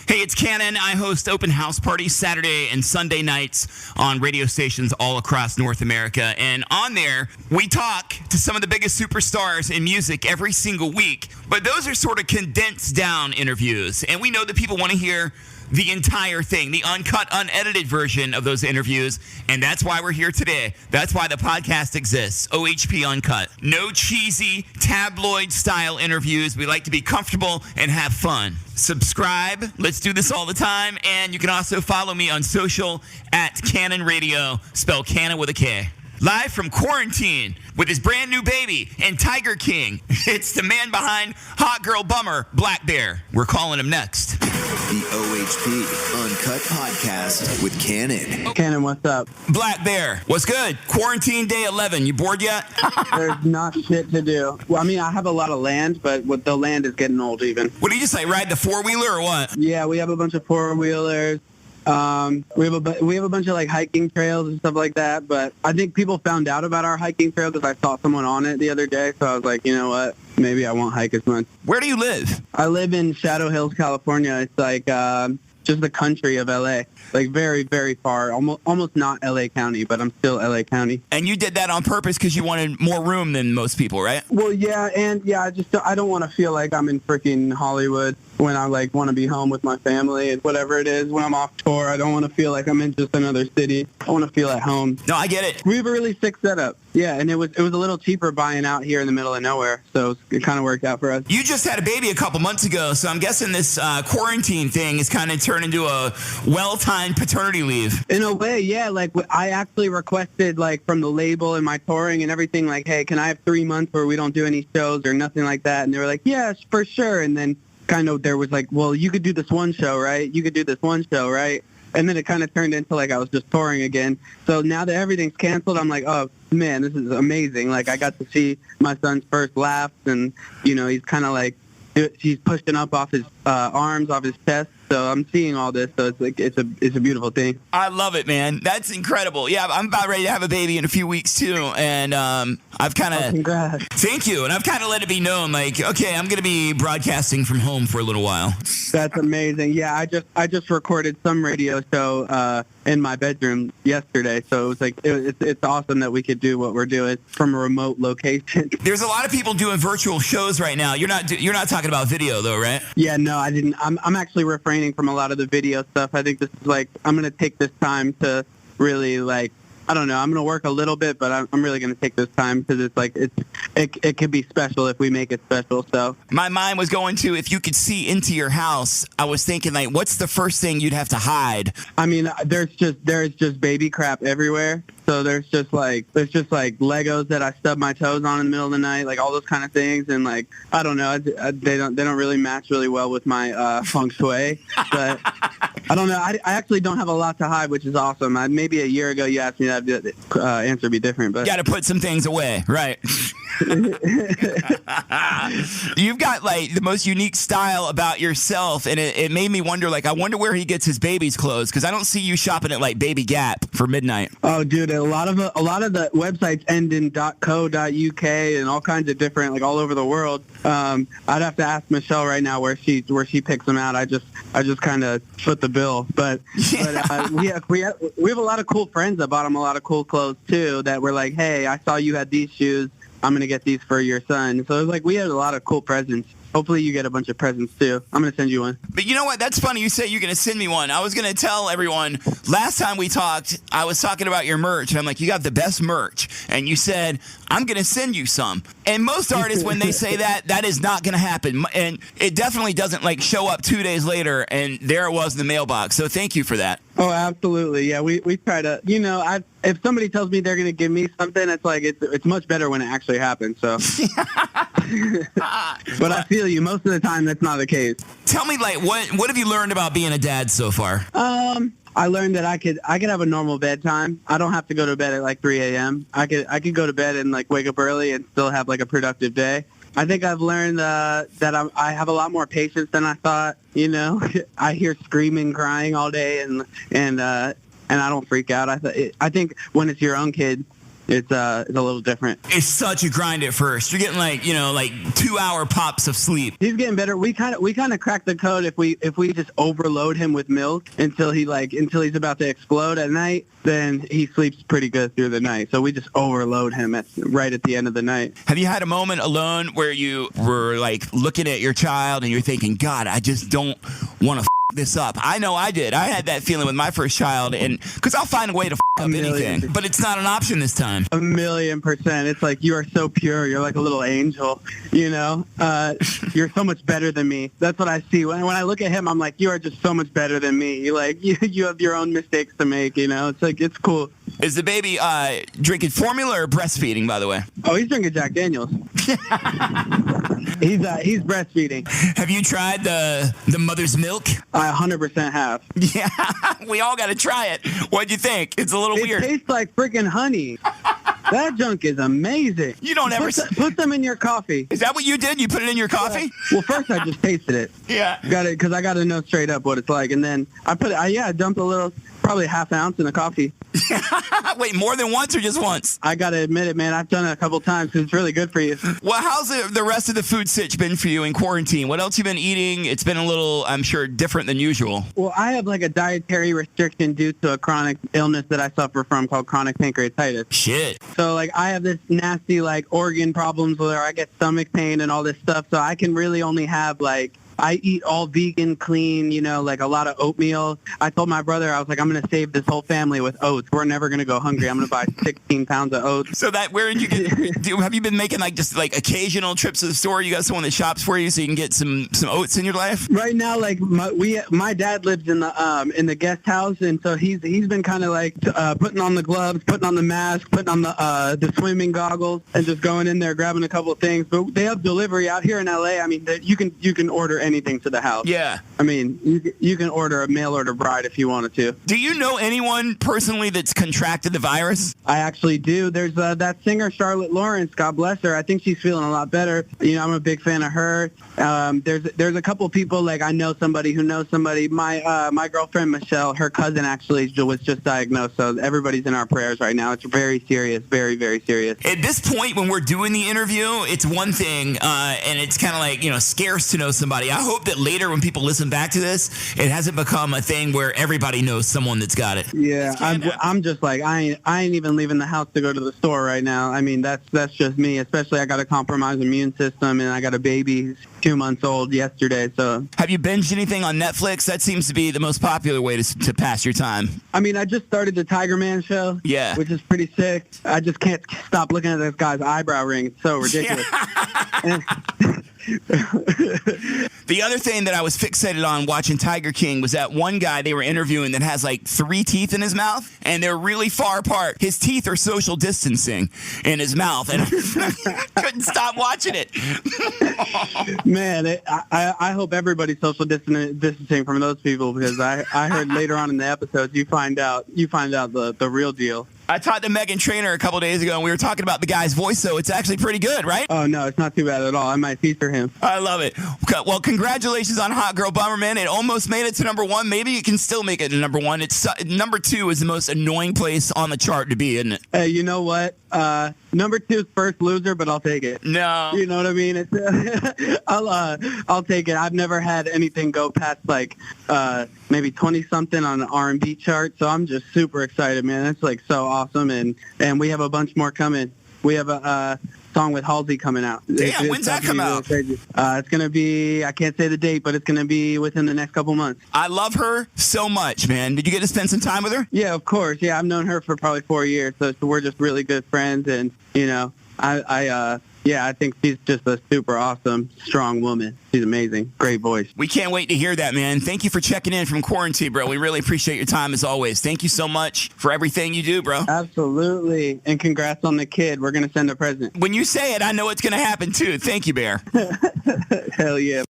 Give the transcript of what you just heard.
Hey, it's Cannon. I host open house parties Saturday and Sunday nights on radio stations all across North America. And on there, we talk to some of the biggest superstars in music every single week. But those are sort of condensed down interviews. And we know that people want to hear the entire thing, the uncut, unedited version of those interviews. And that's why we're here today. That's why the podcast exists, OHP Uncut. No cheesy tabloid-style interviews. We like to be comfortable and have fun. Subscribe. Let's do this all the time. And you can also follow me on social at Cannon Radio, spell Cannon with a K. Live from quarantine with his brand new baby and Tiger King. It's the man behind Hot Girl Bummer, Blackbear. We're calling him next. The OHP Uncut Podcast with Cannon. Cannon, what's up? Blackbear, what's good? Quarantine day 11. You bored yet? There's not shit to do. Well, I mean, I have a lot of land, but the land is getting old even. What do you just like, ride the four-wheeler or what? Yeah, we have a bunch of four-wheelers. We have a bunch of like hiking trails and stuff like that, but I think people found out about our hiking trail because I saw someone on it the other day, so I was like, you know what, maybe I won't hike as much. Where do you live? I live in Shadow Hills, California. It's like just the country of LA, like very, very far, almost not LA County, but I'm still LA County. And you did that on purpose because you wanted more room than most people, right? Well, yeah, and yeah, I don't want to feel like I'm in freaking Hollywood when I like want to be home with my family and whatever it is. When I'm off tour, I don't want to feel like I'm in just another city. I want to feel at home. No, I get it. We have a really sick setup. Yeah, and it was a little cheaper buying out here in the middle of nowhere, so it kind of worked out for us. You just had a baby a couple months ago, so I'm guessing this quarantine thing is kind of turned into a well-timed paternity leave. In a way, yeah. Like I actually requested, like from the label and my touring and everything, like, hey, can I have 3 months where we don't do any shows or nothing like that? And they were like, yes, for sure. And then kind of there was like, well, you could do this one show, right? You could do this one show, right? And then it kind of turned into like I was just touring again. So now that everything's canceled, I'm like, oh, man, this is amazing. Like I got to see my son's first laughs, and, you know, he's kind of like, he's pushing up off his arms, off his chest. So I'm seeing all this, so it's like it's a beautiful thing. I love it, man. That's incredible. Yeah, I'm about ready to have a baby in a few weeks too, and I've kind of congrats. Thank you, and I've kind of let it be known, like, okay, I'm gonna be broadcasting from home for a little while. That's amazing. Yeah, I just recorded some radio show in my bedroom yesterday, so it was like it's awesome that we could do what we're doing from a remote location. There's a lot of people doing virtual shows right now. You're not talking about video though, right? Yeah, no, I didn't. I'm actually refraining from a lot of the video stuff. I think this is like I'm gonna take this time to really like. I don't know. I'm going to work a little bit, but I'm really going to take this time because it's like it could be special if we make it special. So my mind was going to, if you could see into your house, I was thinking like, what's the first thing you'd have to hide? I mean, there's just baby crap everywhere. So there's just like Legos that I stub my toes on in the middle of the night, like all those kind of things. And like, I don't know, they don't really match really well with my feng shui, but I don't know. I actually don't have a lot to hide, which is awesome. Maybe a year ago you asked me that, the answer would be different. But got to put some things away, right? You've got like the most unique style about yourself, and it made me wonder, like, I wonder where he gets his baby's clothes, because I don't see you shopping at like Baby Gap for midnight. Oh, dude, a lot of the websites end in .co.uk and all kinds of different, like all over the world. I'd have to ask Michelle right now where she picks them out. I just kind of foot the bill, but we have a lot of cool friends that bought them a lot of cool clothes too. That were like, hey, I saw you had these shoes. I'm going to get these for your son. So, like, we had a lot of cool presents. Hopefully you get a bunch of presents, too. I'm going to send you one. But you know what? That's funny you say you're going to send me one. I was going to tell everyone, last time we talked, I was talking about your merch. And I'm like, you got the best merch. And you said, I'm going to send you some. And most artists, when they say that is not going to happen. And it definitely doesn't, like, show up 2 days later, and there it was in the mailbox. So thank you for that. Oh, absolutely. Yeah, we try to, you know, if somebody tells me they're going to give me something, it's like it's much better when it actually happens. So, but I feel you. Most of the time, that's not the case. Tell me, like, what have you learned about being a dad so far? I learned that I could have a normal bedtime. I don't have to go to bed at like 3 a.m. I could go to bed and like wake up early and still have like a productive day. I think I've learned that I have a lot more patience than I thought. You know, I hear screaming, crying all day, and I don't freak out. I think when it's your own kid, it's a little different. It's such a grind at first. You're getting like 2-hour pops of sleep. He's getting better. We kind of crack the code if we just overload him with milk until he's about to explode at night. Then he sleeps pretty good through the night. So we just overload him right at the end of the night. Have you had a moment alone where you were like looking at your child and you're thinking, God, I just don't want to this up? I know I did. I had that feeling with my first child, and because I'll find a way to up anything, but it's not an option this time. 1,000,000%. It's like you are so pure. You're like a little angel. You're so much better than me. That's what I see when I look at him. I'm like, you are just so much better than me. You have your own mistakes to make. It's like it's cool. Is the baby drinking formula or breastfeeding, by the way? Oh, he's drinking Jack Daniels. He's breastfeeding. Have you tried the mother's milk? I 100% have. Yeah, we all got to try it. What'd you think? It's a little weird. It tastes like freaking honey. That junk is amazing. You don't ever put them in your coffee. Is that what you did? You put it in your coffee? Well, first I just tasted it. Yeah. Got it because I got to know straight up what it's like, and then I dumped a little, probably half an ounce in the coffee. Wait, more than once or just once? I got to admit it, man. I've done it a couple times because it's really good for you. Well, how's the rest of the food sitch been for you in quarantine? What else you been eating? It's been a little, I'm sure, different than usual. Well, I have like a dietary restriction due to a chronic illness that I suffer from called chronic pancreatitis. Shit. So like I have this nasty like organ problems where I get stomach pain and all this stuff. So I can really only have I eat all vegan, clean, like a lot of oatmeal. I told my brother, I was like, I'm going to save this whole family with oats. We're never going to go hungry. I'm going to buy 16 pounds of oats. So where did you get, have you been making just occasional trips to the store? You got someone that shops for you so you can get some oats in your life? Right now, my dad lives in the guest house. And so he's been kind of putting on the gloves, putting on the mask, putting on the swimming goggles and just going in there, grabbing a couple of things. But they have delivery out here in LA. I mean, you can order anything to the house. Yeah. I mean, you can order a mail order bride if you wanted to. Do you know anyone personally that's contracted the virus? I actually do. There's that singer, Charlotte Lawrence, God bless her. I think she's feeling a lot better. I'm a big fan of her. There's a couple people, I know somebody who knows somebody. My girlfriend, Michelle, her cousin actually was just diagnosed, so everybody's in our prayers right now. It's very serious, very, very serious. At this point, when we're doing the interview, it's one thing, and it's kind of scarce to know somebody. I hope that later when people listen back to this, it hasn't become a thing where everybody knows someone that's got it. Yeah, I'm just like, I ain't even leaving the house to go to the store right now. I mean, that's just me, especially I got a compromised immune system, and I got a baby 2 months old yesterday. So, have you binged anything on Netflix? That seems to be the most popular way to pass your time. I mean, I just started the Tiger Man show. Yeah. Which is pretty sick. I just can't stop looking at this guy's eyebrow ring. It's so ridiculous. The other thing that I was fixated on watching Tiger King was that one guy they were interviewing that has 3 teeth in his mouth, and they're really far apart. His teeth are social distancing in his mouth, and I couldn't stop watching it. Man, I hope everybody's social distancing from those people, because I heard later on in the episodes you find out the real deal. I talked to Megan Trainor a couple days ago, and we were talking about the guy's voice, so it's actually pretty good, right? Oh, no, it's not too bad at all. I might feature him. I love it. Well, congratulations on Hot Girl Bummerman. It almost made it to number 1. Maybe you can still make it to number 1. It's number 2 is the most annoying place on the chart to be, isn't it? Hey, you know what? Number 2 is First Loser, but I'll take it. No. You know what I mean? It's, I'll take it. I've never had anything go past maybe 20-something on an R&B chart, so I'm just super excited, man. It's so awesome, and we have a bunch more coming. We have a song with Halsey coming out. Damn, when's that come out? Really it's going to be, I can't say the date, but it's going to be within the next couple months. I love her so much, man. Did you get to spend some time with her? Yeah, of course. Yeah, I've known her for probably 4 years, so we're just really good friends, and, I think she's just a super awesome, strong woman. She's amazing. Great voice. We can't wait to hear that, man. Thank you for checking in from quarantine, bro. We really appreciate your time as always. Thank you so much for everything you do, bro. Absolutely. And congrats on the kid. We're going to send a present. When you say it, I know it's going to happen too. Thank you, Bear. Hell yeah.